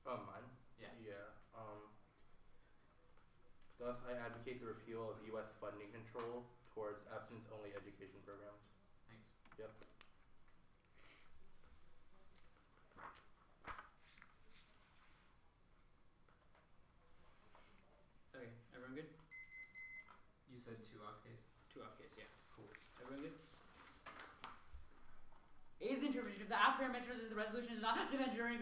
Mine? Yeah. Yeah. Thus, I advocate the repeal of U.S. funding control towards abstinence-only education programs. Thanks. Yep. Okay, everyone good? You said 2 off case? 2 off case, yeah. Cool. Everyone good? A is the interpretation. If the app parameters is the resolution is not defended during,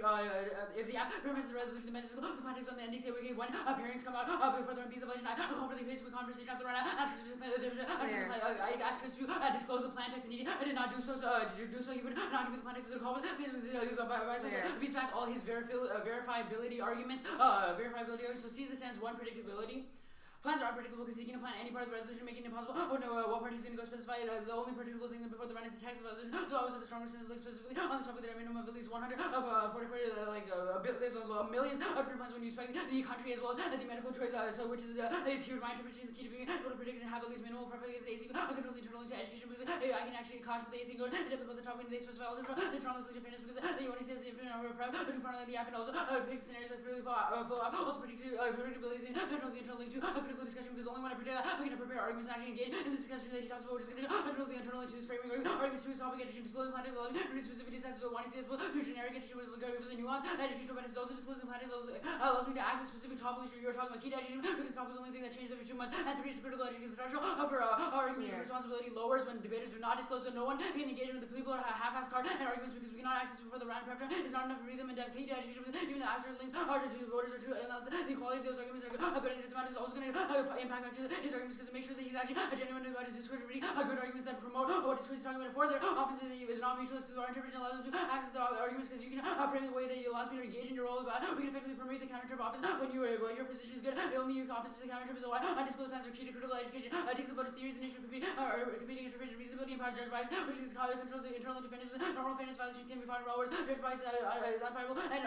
if the app parameters is the resolution, the message is the context on the NDC we get when pairings come out before the piece of legend. I call for the Facebook conversation after the run. Ask Kris to defend I asked Kris to disclose the plan text and I did not do so. Did you do so? He would not give me the plan text of the call for the Facebook. Beats back all his verifiability arguments. So sees the sense 1 predictability. Plans are unpredictable because he can plan any part of the resolution, making it impossible. Oh no, what part he's going to go specify. The only predictable thing before the run is the text of the resolution. So I always have a stronger sense of specifically on the topic that a minimum of at least 100 of 40, there's millions of different plans when you expect the country as well as the medical choice. So which is huge. My interpretation is the key to being able to predict and have at least minimal properly against the AC code. Controls the internal into education because I can actually clash with the AC code and dip about the topic and they specify also the strongest lead to fairness because the only says the infinite number of prep to front of the app and also pick scenarios that really flow out. Also predictability and controls the internal link to a critical discussion because only when I predict that, we can prepare arguments and actually engage in the discussion that he talks about, which is going to control the internal into his framing arguments to his topic, education, disclosing context, allowing to be specific decisions to one CSL, to generic education, which is a nuance, educational benefits, also disclosing context allows me to access specific topic issue you're talking about, key to education, because the topic is the only thing that changes every 2 months, and 3 is critical education, the threshold for argument responsibility lowers when debaters do not disclose, so no one can engage with the people or half-ass card and arguments because we cannot access before the round prep time. It's not enough to read them in depth, key to education, even the abstract links are to voters or to analyze the quality of those arguments are good, and this amount is also going to impact back to his arguments because to make sure that he's actually genuine about his discourse and reading good arguments that promote what discourse he's talking about. For there, often is not mutual exclusive. Our interpretation allows him to access the arguments because you can frame the way that it allows me to engage in your role about. We can effectively permeate the counter trip office when your position is good. The only office to the counter trip is a why undisclosed plans are key to critical education. These are the theories and issues competing interpretation, reasonability, and power judge bias, which is how it controls the internal defendants. Normal fairness violation can be found in raw words. Judge bias is unfiable and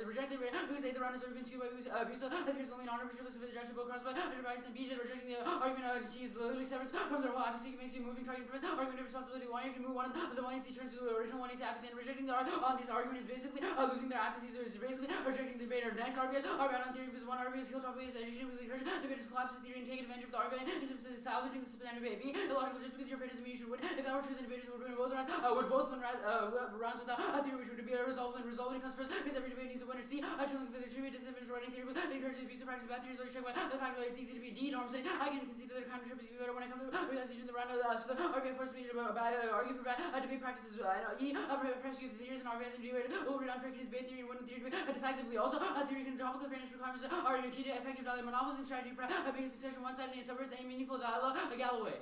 rejected because the round is been skewed by abuse. There's only non-representative for the judge to vote cross by judge bias and BJ rejecting the argument. She is literally separate from their whole advocacy. It makes you moving target prevent argument of responsibility. One, you can move one of the 1AC turns to the original 1AC advocacy and rejecting this argument is basically losing their advocacy. So it's basically rejecting the debater. Next RBS on theory because one RBS skill topic is education because encouraging debaters to collapse the theory and take advantage of the argument instead of salvaging the standard B. Illogical just because you're afraid doesn't mean you should win. If that were true, the debaters would win both rounds. Would both win rounds without a theory which would be a result when resolving comes first because every debate needs a winner. C. Chilling for the trivia disadvantage writing theory but encourages abuse of practice bad theories or check by the fact that it's easy to be D norm saying I can concede that the counter trip is even better when I come to the realization of the round so the RBI forced me to argue for bad debate practices E. Perhaps you have the theories and RBI then debate will read unfair case debate theory and win the theory decisively. Also, a theory can topple the fairness requirements are key to effective dialogue monopolies and strategy prep based discussion one-sided and subverts any meaningful dialogue Galloway.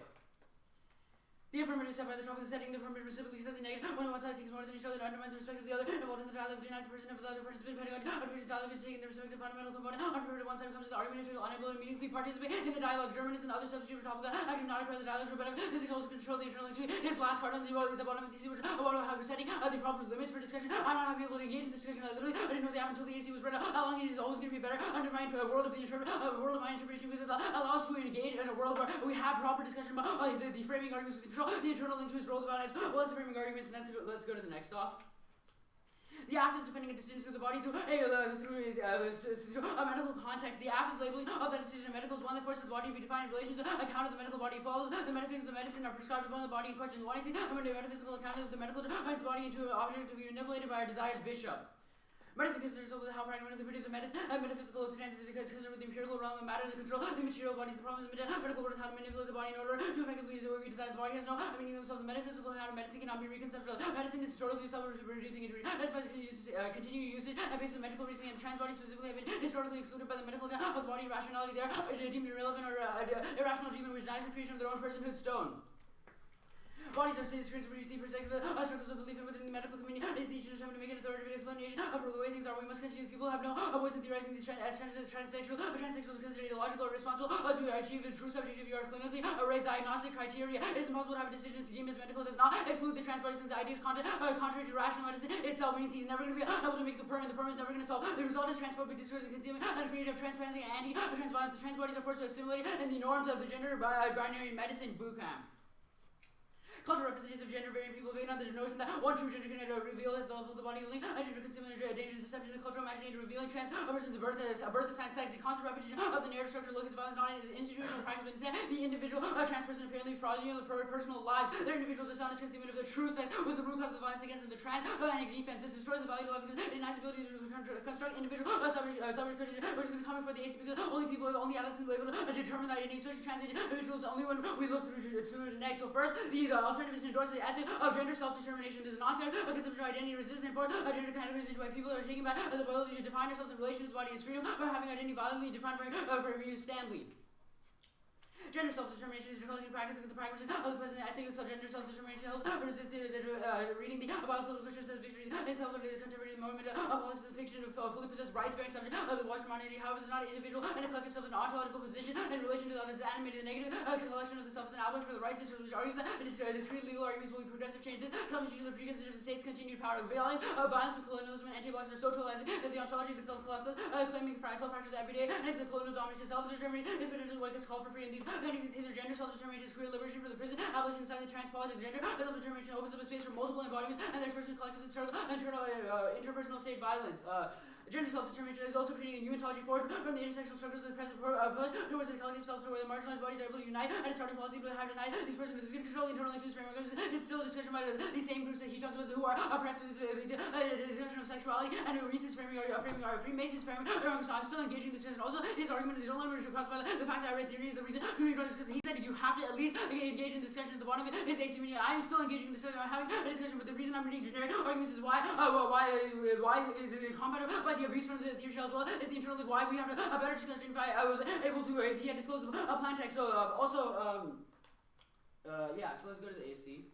The affirmative step by the top of the setting, the affirmative reciprocally says the negative. When one side takes more than each other, it undermines the respect of the other. Involved in the dialogue, denies the person of the other participant. Pedagogy, unpredicted dialogue is taking the respective fundamental component. Unprepared one side becomes the argument, unable to meaningfully participate in the dialogue. German is another substitute for top of that. Actually, not a part of the dialogue, but this can also control the internal to his last card on the bottom of the AC, which about how we're setting the proper limits for discussion. I'm not able to engage in discussion. I didn't know the app until the AC was read. How long it is always going to be better undermined to a world of the world of my interpretation because it allows us to engage in a world where we have proper discussion about the framing arguments to control the internal link to his rolled about as well as framing arguments, and let's go to the next off. The app is defending a decision through the body through a medical context. The app is labeling of that decision. Medical is one that forces the body to be defined in relation to the account of the medical body follows. The metaphysics of medicine are prescribed upon the body in question. One is the metaphysical account of the medical turns the body into an object to be manipulated by our desires. Bishop. Medicine considers how pragmatically produce a metaphysical stance is considered with the empirical realm of matter, the control, the material bodies. The problem is medical world is how to manipulate the body in order to effectively use the way we decide. The body has no meaning themselves. The metaphysical account of medicine cannot be reconceptual. Medicine is historically self-reproducing injury. That's why it's continue usage and based on medical reasoning and trans bodies specifically have been historically excluded by the medical account of the body rationality. They are deemed irrelevant or irrational demon which denies the creation of their own personhood stone. Bodies are state screens where you see perspective circles of belief within the medical community is each determined to make an authoritative explanation of the way things are. We must continue. People have no voice in theorizing these as transsexual. Transsexual is considered illogical or responsible to achieve the true subject of your clinically raised diagnostic criteria. It is impossible to have a decision scheme as medical does not exclude the trans body since the idea is contrary to rational medicine itself, means he's never going to be able to make the perm and the perm is never going to solve. The result is transphobic discourse and concealment and creative transplanting and anti-trans violence. The trans bodies are forced to assimilate in the norms of the gender binary medicine bootcamp. cultural representations of gender varying people based on the notion that one true gender can reveal at the level of the body link, a gender concealment, a dangerous deception, the cultural imagination revealing trans, a person's birth, a sign, sex, the constant repetition of the narrative structure, look as violence, not as institutional practice, but instead the individual, trans person apparently fraudulent personal lives, their individual dishonest concealment of their true sex was the root cause of the violence against them, the trans, panic defense. This destroys the value of life because it denies abilities to construct individual, selfish credit, which is going to come for the AC because only adolescents will be able to determine that identity, especially trans individuals, only when we look through the next. So first, the alternative is to endorse the ethic of gender self-determination. This is not a conception of identity resistance for gender categorization by people who are taking back the ability to define ourselves in relation to the body as freedom or having identity violently defined for you, Stanley. Gender self-determination is a collective practice of the practices of the present. I think gender self-determination helps resist reading the about political shifts as victories and self-contemporary movement of politics of fiction of fully possessed rights-bearing subject of the Western modernity. However, it is not an individual and a collective self an ontological position in relation to the others. Animated the negative collection of the self as an outlet for the rights system, which argues that discrete legal arguments will be progressive change. This substitutes the precondition of the state's continued power of violence with colonialism and anti-blacks are socializing that the ontology of the self-collapses, claiming self-factors every day, and it's the colonial domination. Self-determination is potentially what is called for freedom. These gender self-determination is career liberation for the prison, abolition inside the trans politics. Gender self-determination opens up a space for multiple embodiments and their expression collectively struggle interpersonal state violence. Gender self-determination is also creating a new ontology forward from the intersectional struggles of the present push towards the collective self where the marginalized bodies are able to unite and a starting policy to have denied these persons who can control the internal issues framework. It's still a discussion by these same groups that he talks about who are oppressed through this discussion of sexuality and who reads his framing our Freemasons framing. So I'm still engaging this discussion. Also, his argument is only caused by the fact that I read theory is the reason because he said you have to at least engage in discussion at the bottom of it is asymmetry. I'm still engaging in discussion. I'm having a discussion, but the reason I'm reading generic arguments is why is it compounded by the abuse from the theory shell as well is the internal why we have a better discussion if I was able to if he had disclosed a plan text. So yeah, so let's go to the AC.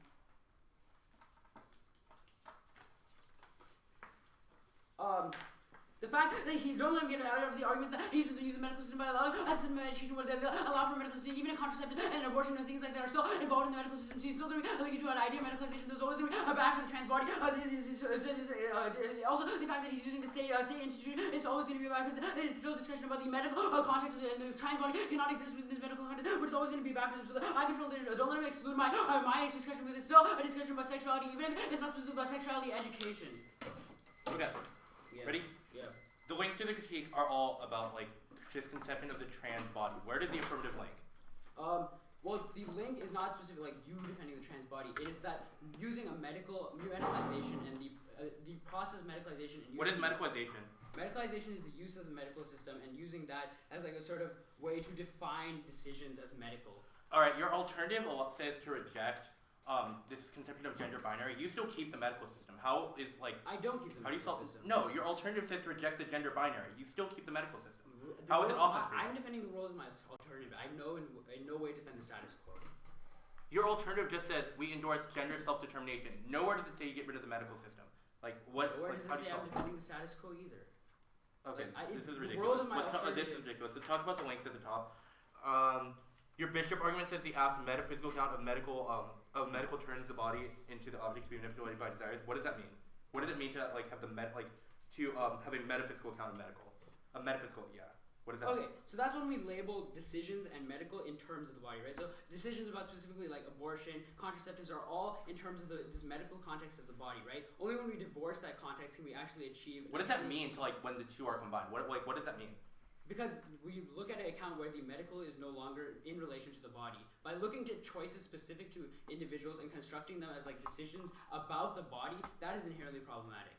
The fact that he don't let him get out of the arguments that he should use the medical system by allowing a system of education would allow for medical system, even a contraceptive and abortion and things like that are still involved in the medical system. So he's still going to be looking to an idea of medicalization. There's always going to be a bad for the trans body. Also, the fact that he's using the state institute is always going to be bad because there is still discussion about the medical context of the trans body cannot exist within this medical context, which is always going to be bad for them. So I control the don't let him exclude my discussion because it's still a discussion about sexuality, even if it's not specifically about sexuality education. Okay. Yeah. Ready? Yeah. The links to the critique are all about like this conception of the trans body. Where does the affirmative link? Well, the link is not specific like you defending the trans body. It is that using a medicalization and the process of medicalization and what is medicalization? Medicalization is the use of the medical system and using that as like a sort of way to define decisions as medical. All right, your alternative says to reject this conception of gender binary. You still keep the medical system. How is like? I don't keep the medical system. No, your alternative says to reject the gender binary. You still keep the medical system. How is it offensive? I'm defending the world as my alternative. I know in no way defend the status quo. Your alternative just says we endorse gender self-determination. Nowhere does it say you get rid of the medical system. Like what? Nowhere like, does it say I'm defending the status quo either. Okay, like, this is ridiculous. This is ridiculous. So talk about the links at the top. Your bishop argument says he asked metaphysical count of medical turns the body into the object to be manipulated by desires. What does that mean? What does it mean to like have the have a metaphysical count of medical? A metaphysical, yeah. What does that mean? Okay, so that's when we label decisions and medical in terms of the body, right? So decisions about specifically like abortion, contraceptives are all in terms of this medical context of the body, right? Only when we divorce that context can we actually achieve. What does that mean to like when the two are combined? What does that mean? Because we look at an account where the medical is no longer in relation to the body. By looking to choices specific to individuals and constructing them as like decisions about the body, that is inherently problematic.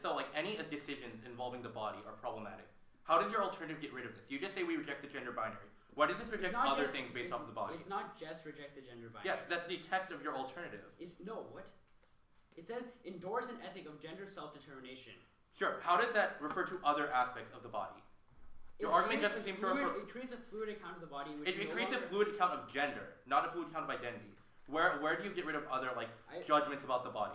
So like any decisions involving the body are problematic. How does your alternative get rid of this? You just say we reject the gender binary. Why does this reject other things based off of the body? It's not just reject the gender binary. Yes, that's the text of your alternative. What? It says endorse an ethic of gender self-determination. Sure. How does that refer to other aspects of the body? Your argument doesn't seem to refer. It creates a fluid account of the body. In which it creates a fluid account of gender, not a fluid account of identity. Where do you get rid of other judgments about the body?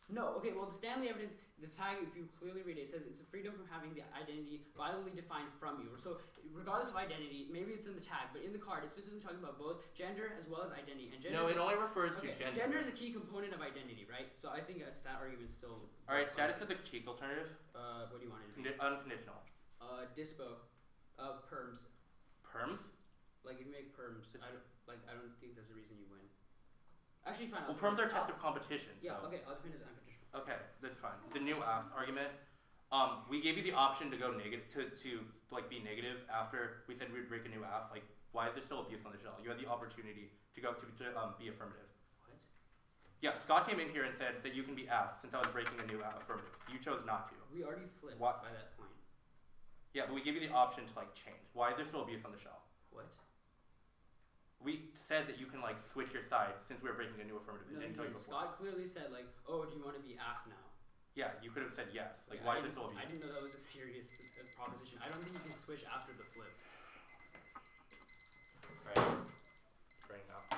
No. Okay. Well, the Stanley evidence, the tag, if you clearly read it, it says it's a freedom from having the identity violently defined from you. So regardless of identity, maybe it's in the tag, but in the card, it's specifically talking about both gender as well as identity. And gender. No, it only refers to gender. Gender is a key component of identity, right? So I think that argument still. All right. Status of the critique alternative. What do you want it to be? Unconditional. Dispo. Perms. Perms? Like if you make perms, I don't think that's the reason you win. Actually, fine. Well, perms are a test of competition. Yeah. So. Okay. I'll defend as unconditional. Okay, that's fine. The new affs argument. We gave you the option to go negative to like be negative after we said we'd break a new aff. Like, why is there still abuse on the shell? You had the opportunity to go to be affirmative. What? Yeah, Scott came in here and said that you can be aff since I was breaking a new affirmative. You chose not to. We already flipped What? by that point. Yeah, but we gave you the option to like change. Why is there still abuse on the shell? What? We said that you can like switch your side since we were breaking a new affirmative. No, Didn't tell you before. Scott clearly said like, oh, do you want to be aff now? Yeah, you could have said yes. Like, Yeah, why is there still abuse? I didn't know that was a serious proposition. I don't think you can switch after the flip. Right. Right now.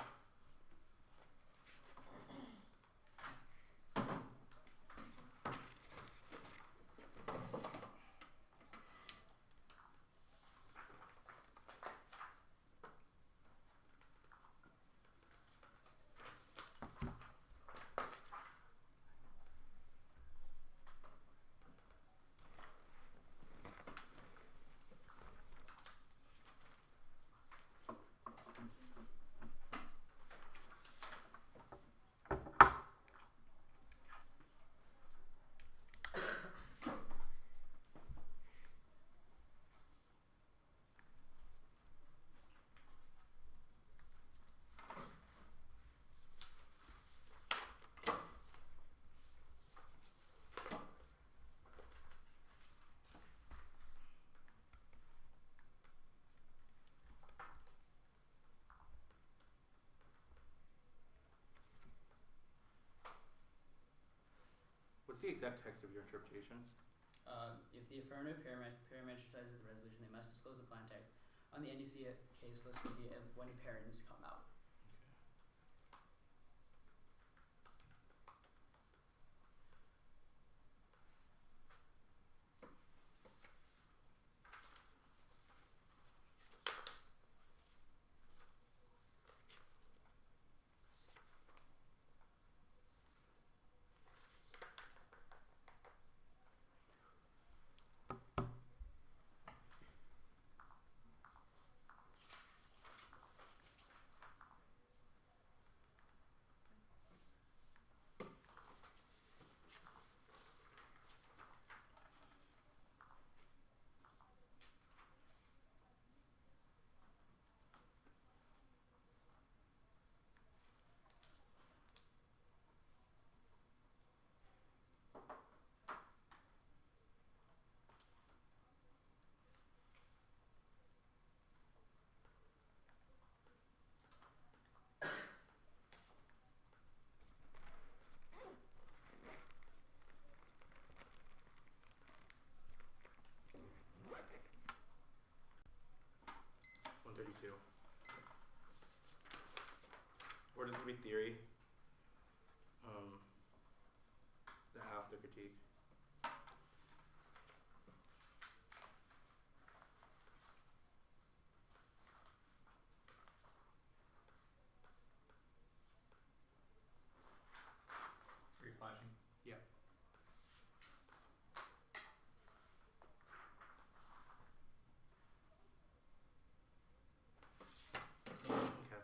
What's the exact text of your interpretation? If the affirmative parametricizes the resolution, they must disclose the plan text on the NDC case list when parents come out. Or does it be theory? The after critique. Are you flashing? Yeah. Okay.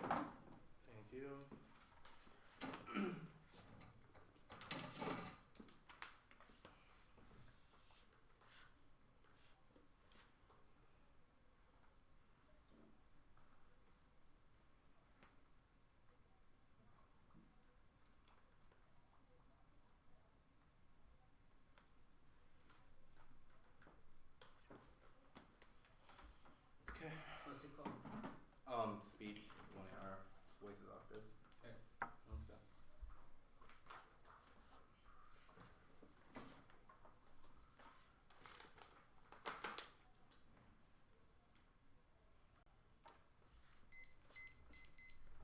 Thank you. Okay. What's it called? Speech, 1 hour, voices octave. Okay. Okay.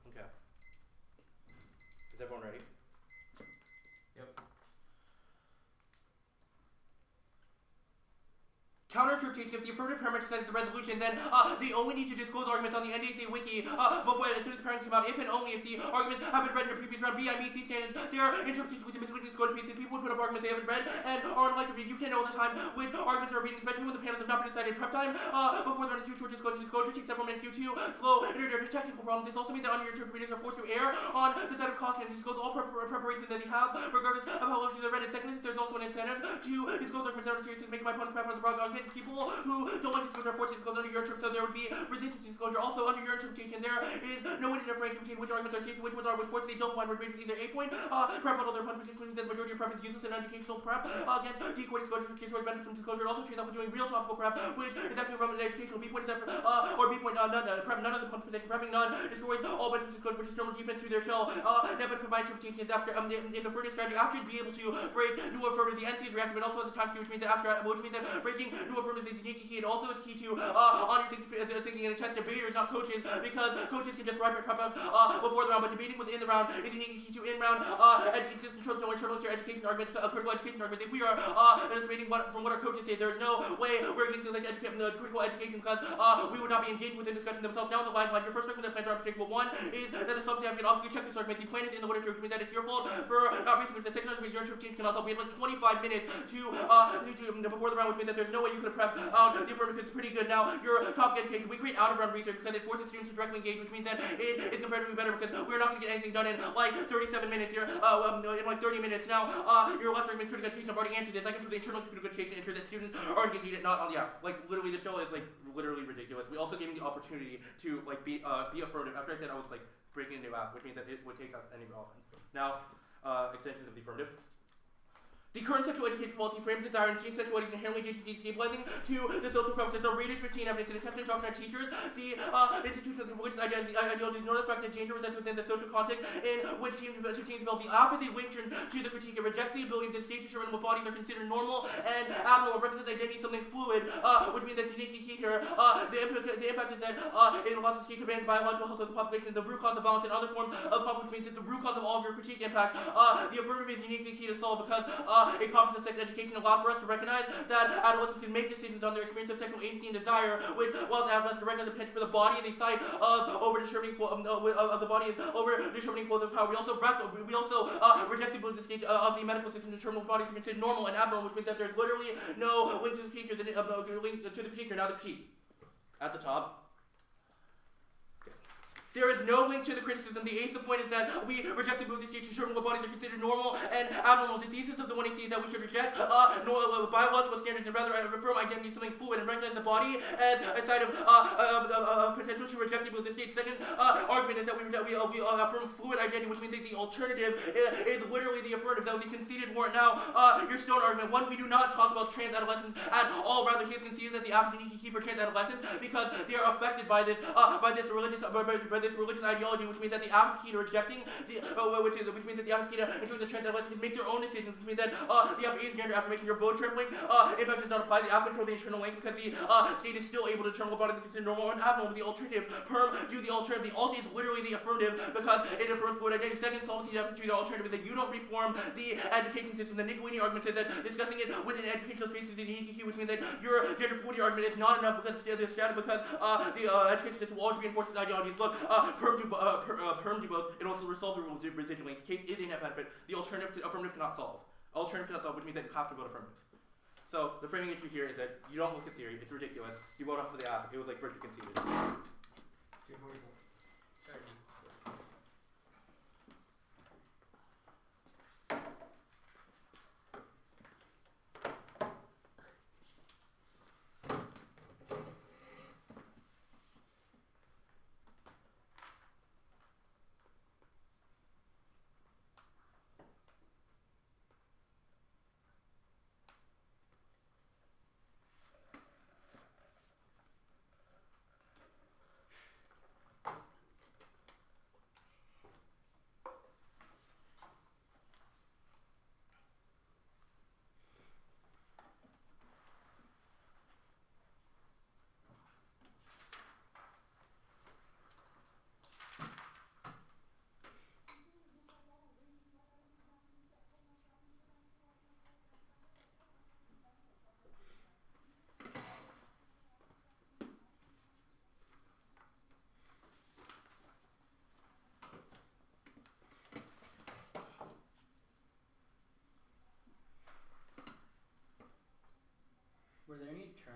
Okay. Is everyone ready? Yep. Counterinterpretation, if the affirmative parameter says the resolution, then they only need to disclose arguments on the NDSA wiki before, as soon as parents come out, if and only if the arguments have been read in the previous round. BIBC standards, there are interpretations with the misleading disclosure pieces. People would put up arguments they haven't read and are unlikely to read. You can't know all the time which arguments are reading, especially when the panels have not been decided. Prep time before the round is too short. Disclosure takes several minutes. You too slow. There are technical problems. This also means that under your interpreters are forced to err on the side of caution and disclose all preparation that they have, regardless of how well they're read. And second, there's also an incentive to disclose arguments that are seriously making my opponent's prep on the broad argument. People who don't like disclosure are forced to disclose under your interpretation, so there would be resistance to disclosure. Also, under your interpretation, there is no way to differentiate between which arguments are serious and which ones are which forces they don't want. Would read either 8 point prep on their opponent, which means that the majority of prep is useless and educational prep against decoy disclosure, case where it benefits from disclosure. It also treats up with doing real topical prep, which is actually relevant to educational. B point is that or B point none prep none of the points possession prepping none destroys all benefits of disclosure, which is normal defense through their shell. That benefit of my interpretation is after if the further strategy after be able to break new affirmatives, the NC is reactive, and also has a time skew, which means that breaking new affirmatives is unique key. It also is key to on your thinking in a test debaters, not coaches, because coaches can just prep outs before the round, but debating within the round is unique key to in round education controls no internal to your education arguments, critical education arguments. If we are debating from what our coaches say, there's no way we're going to like educate the critical education because we would not be engaged within discussion themselves. Now in the line, your first argument that plans are unpredictable. One is that the subject can also check this argument. The plan is in the literature, which means that it's your fault for not reaching the second argument. Your interpretation can also be like 25 minutes to before the round, which means that there's no way you could have prepped out the affirmative. It's pretty good. Now your topic education, we create out of round research because it forces students to directly engage, which means that it is comparatively better because we're not going to get anything done in like 37 minutes here, in like 30 minutes. Now your last argument is critical education. I've already answered this. I can show the internal critical education ensure that students are engaged, not on like literally the show is like literally ridiculous. We also gave them the opportunity to like be affirmative. After I said I was like breaking into math, which means that it would take up any offense. Now extensions of the affirmative. The current sexual education policy frames desire and seeing sexuality is inherently destabilizing to the social preferences of readers, routine evidence, and attempt to indoctrinate teachers. The institution of religious ideologies ignore the fact that gender resides within the social context in which teens develop. The off is a link to the critique. It rejects the ability of the state to determine what bodies are considered normal and abnormal. It represents identity something fluid, which means that's uniquely key here. The impact is that it allows the state to ban biological health of the population, the root cause of violence, and other forms of conflict, which means that the root cause of all of your critique impact. The affirmative is uniquely key to solve because a comprehensive sex education allows for us to recognize that adolescents can make decisions on their experience of sexual agency and desire, which allows adolescents to recognize the potential for the body as a site of over-determining of the body as over-determining flows of power. We also reject the belief the state of the medical system to determine what bodies are considered normal and abnormal, which means that there's literally no link to the critique here, link to the critique here. Now the critique. At the top. There is no link to the criticism. The ace of point is that we reject the belief the state to determine what bodies are considered normal and abnormal. The thesis of the 1AC is that we should reject biological standards and rather affirm identity something fluid and recognize the body as a site of potential to reject the belief the state. Second argument is that we affirm fluid identity, which means that the alternative is literally the affirmative. That was the conceded warrant. Now, your stone argument. One, we do not talk about trans adolescents at all. Rather, he has conceded that the abstinence is key for trans adolescents because they are affected by this religious ideology, which means that the abstinence key to rejecting which means that the abstinence key to ensuring the trans adolescents can make their own decisions, which means that the is gender affirmation. Your bow trembling impact does not apply. The app controls the internal link because the state is still able to determine what bodies are considered normal and abnormal. The alternative, do the alternative. The alt is literally the affirmative because it affirms fluid identity. Second, solvency to the alternative is that you don't reform the education system. The Nicolini argument says that discussing it within educational spaces is a unique key, which means that your gender fluidity argument is not enough because the education system will always reinforce its ideologies. Look, perm do both. It also resolves the rules of residual links. Case is a net benefit. The alternative to affirmative cannot solve. Alternative cannot solve, which means that you have to vote affirmative. So the framing issue here is that you don't look at theory. It's ridiculous. You vote off of the app. It was like virtually conceded.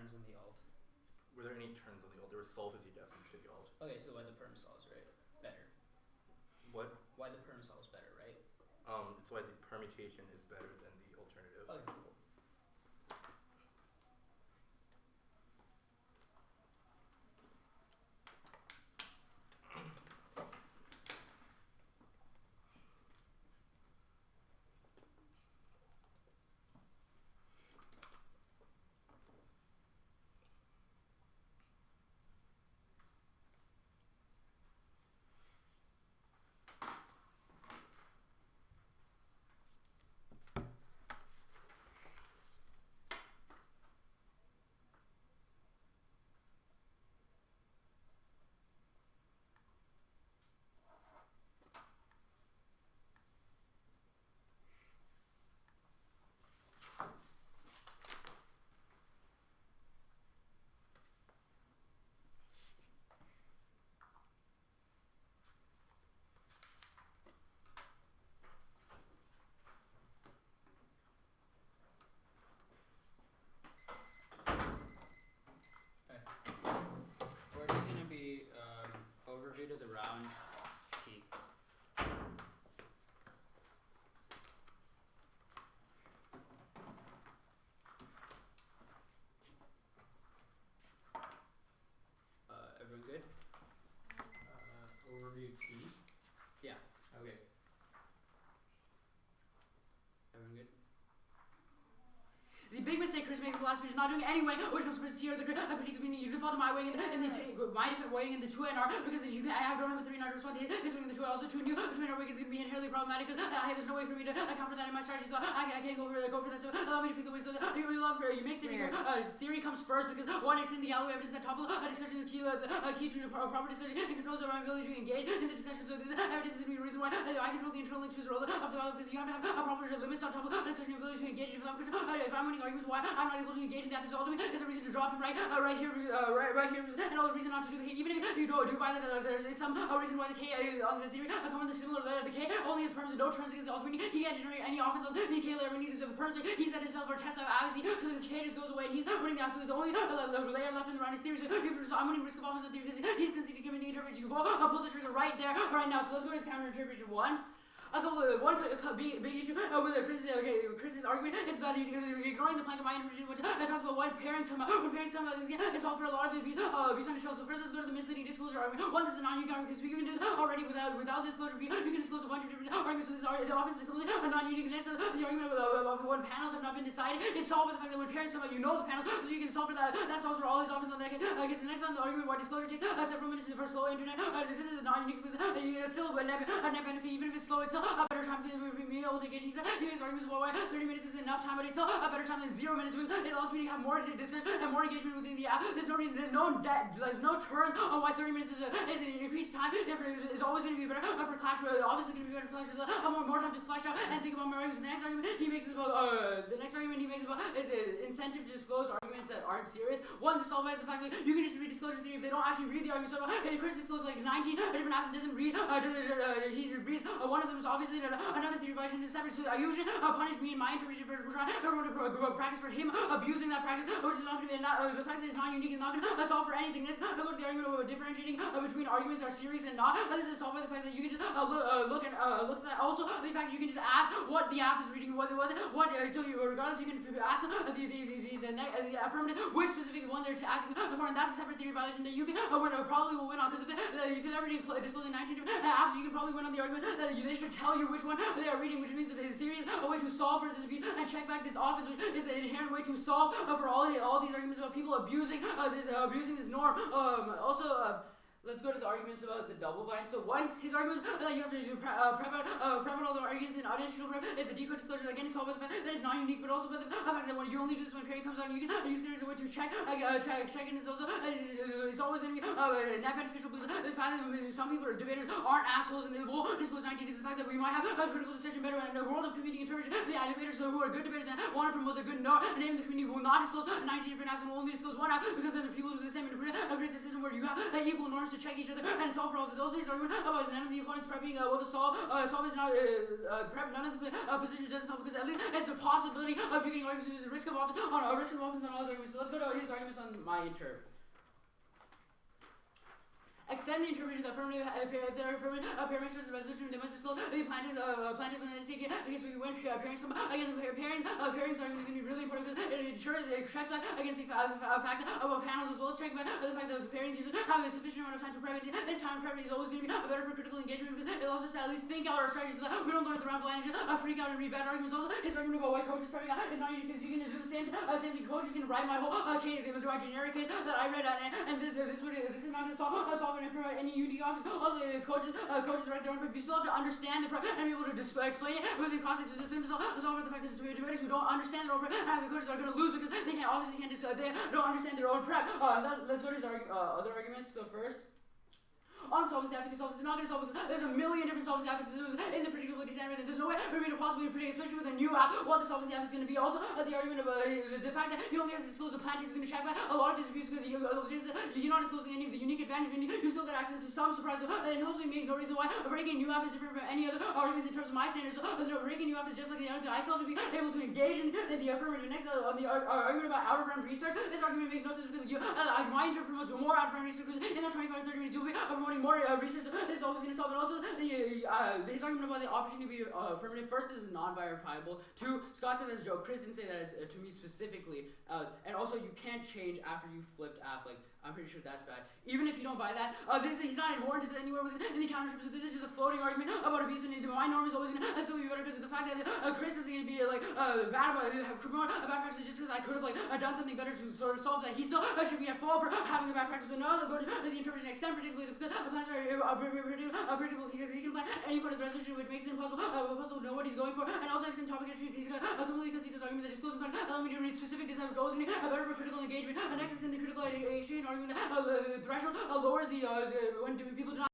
terms in the alt? Were there any terms on the alt? There was solve as the definition to the alt. Okay, so why the perm solves, right? Better. What? Why the perm solves better, right? It's why the permutation is better than the alternative. Okay, cool. We're just gonna be overview to the round T. Everyone good? Overview T. Yeah. Okay. Everyone good? The big mistake Kris makes in the last page is not doing it anyway, which comes first here. The critique meaning you default to my weighing and the my different weighing in the 2 NR because I don't have a 3 NR to respond to his weighing in the 2 also 2 new 2 NR weighing is going to be inherently problematic because there's no way for me to account for that in my strategy, so I can't go for that, so allow me to pick the weight. So you make theory theory comes first because one extend the alloy evidence that topple discussion is key to proper discussion and controls our ability to engage in the discussion. So this evidence is going to be the reason why I control the internal link choose role of development because you have to have a proper limits on top of discussion ability to engage. If I'm winning arguments why I'm not able to engage in that, this all doing is a reason to drop him right here, and all the reason not to do the K. Even if you do buy that there is some reason why the K on the theory come on the similar letter, the K only has perms and no turns against the also meaning he can't generate any offense on the K layer when he uses the perms. He set himself for test obviously, so the K just goes away and he's winning the absolute. The only layer left in the round is theory. So I'm winning risk of offense on theory because he's conceding him an interpretation. You pull the trigger right there, right now. So let's go to his counter interpretation 1. One big issue with Kris's argument is that he's ignoring the plank of my interpretation, which talks about when parents come out this game. It's all for a lot of abuse on the show. So first, let's go to the misleading disclosure argument. One, this is a non-unique argument because you can do that already without disclosure. You can disclose a bunch of different arguments. So this the offense is completely non-uniqueness. The argument of when panels have not been decided is solved by the fact that when parents come out, you know the panels, so you can solve for that. That solves for all his offense on that. I guess the next one, the argument why disclosure takes several minutes for slow internet. This is a non-unique because still a net benefit, even if it's slow, it's still a better time because we're being able to engage. He makes arguments about why 30 minutes is enough time, but it's still a better time than 0 minutes. It allows me to have more discussion and more engagement within the app. There's no reason, there's no turns on why 30 minutes is an increased time. It's always going to be better for Clash Royale. Obviously going to be better for Clash Royale. More time to flesh out and think about my arguments. The next argument he makes is about is an incentive to disclose arguments that aren't serious. One, to solve by the fact that you can just read disclosure theory if they don't actually read the argument. So Kris disclosed like 19 different apps and doesn't read. He reads one of them is obviously another theory violation is separate. So I usually punish me in my interpretation for everyone to practice for him abusing that practice, which is not going to be the fact that it's not unique is not going to solve for anything. This go to the argument of differentiating between arguments are serious and not. This is solved by the fact that you can just look at that. Also, the fact that you can just ask what the app is reading, so regardless you can ask them the affirmative which specific one they're asking for, and that's a separate theory violation that you can probably will win on because if you're already disclosing 19 different apps, you can probably win on the argument that they should tell you which one they are reading, which means that his theory is a way to solve for this abuse and check back this offense, which is an inherent way to solve for all these arguments about people abusing this norm. Let's go to the arguments about the double bind. So one, his arguments that you have to do prep out all the arguments in unintentional prep is a decode disclosure that again is solved by the fact that it's not unique, but also by the fact that when you only do this when pairing comes out, and you can use theory as a way to check and it's also it's always going to be net beneficial because the fact that some people are debaters aren't assholes and they will disclose 19 is the fact that we might have a critical discussion better in a world of competing interpretation. The debaters who are good debaters and want to promote their good name in the community will not disclose 19 different apps and will only disclose one app because then the people who do the same interpretation creates a system where you have equal norms to check each other and solve for all this. Also, his argument about none of the opponents prepping will to solve is not prep. None of the positions doesn't help because at least it's a possibility of you getting arguments with the risk of offense on all those arguments. So let's go to his arguments on my interp. Extend the interpretation of the affirmative if there are affirmative parameters of the resolution, they must disclose the planches on the NSA because we went pairing some again the pairings argument is going to be really important because it ensures that it checks back against the fact of panels as well as checking back the fact that the pairings usually have a sufficient amount of time to prep it. This time prep is always going to be better for critical engagement because it allows us to at least think out our strategies so that we don't go into the round blind and freak out and read bad arguments. Also, his argument about why coaches prepping out is not unique because you can do the same thing. Coaches can write my whole case, my generic case that I read and this is not going to solve and improve any unique office. Also, if coaches write their own prep, you still have to understand the prep and be able to explain it within context. So this is all over the fact that debaters who don't understand their own prep and the coaches are going to lose because they don't understand their own prep. Let's go to his other arguments. So first, on solvency affix, solvency is not going to solve because there's a million different solvency affixes in the predictability standard and there's no way for me to possibly predict, especially with a new app, what the solvency affix is going to be. Also, the argument about the fact that he only has to disclose the plan check is going to check back a lot of his abuse because you're not disclosing any of the unique advantage, meaning you still get access to some surprise. And also, he makes no reason why breaking new app is different from any other arguments in terms of my standards. So, breaking new app is just like the other. I still have to be able to engage in the affirmative. Next, on the argument about out of round research, this argument makes no sense because my interpret promotes more out of round research because in that 25 to 30 minutes you'll be promoting more research. This is always going to solve it. Also, his argument about the opportunity to be affirmative. First, this is non-verifiable. Two, Scott said that's a joke. Chris didn't say that to me specifically. And also, you can't change after you flipped app. Like, I'm pretty sure that's bad. Even if you don't buy that, he's not warranted anywhere within the countership. So this is just a floating argument about abuse. And my norm is always going to still be better because of the fact that Chris isn't going to be bad about promote a bad practice just because I could have done something better to sort of solve that. He still should be at fault for having a bad practice. So now let's go to the interpretation extent predictably. The plans are predictable because he can plan any part of the resolution which makes it impossible to know what he's going for. And also extend topic entry. He's going to completely concede this argument that disclosing plan allow me to read specific designs which always going to be better for critical engagement. Next, extend the critical exchange argument that the threshold lowers the when people do not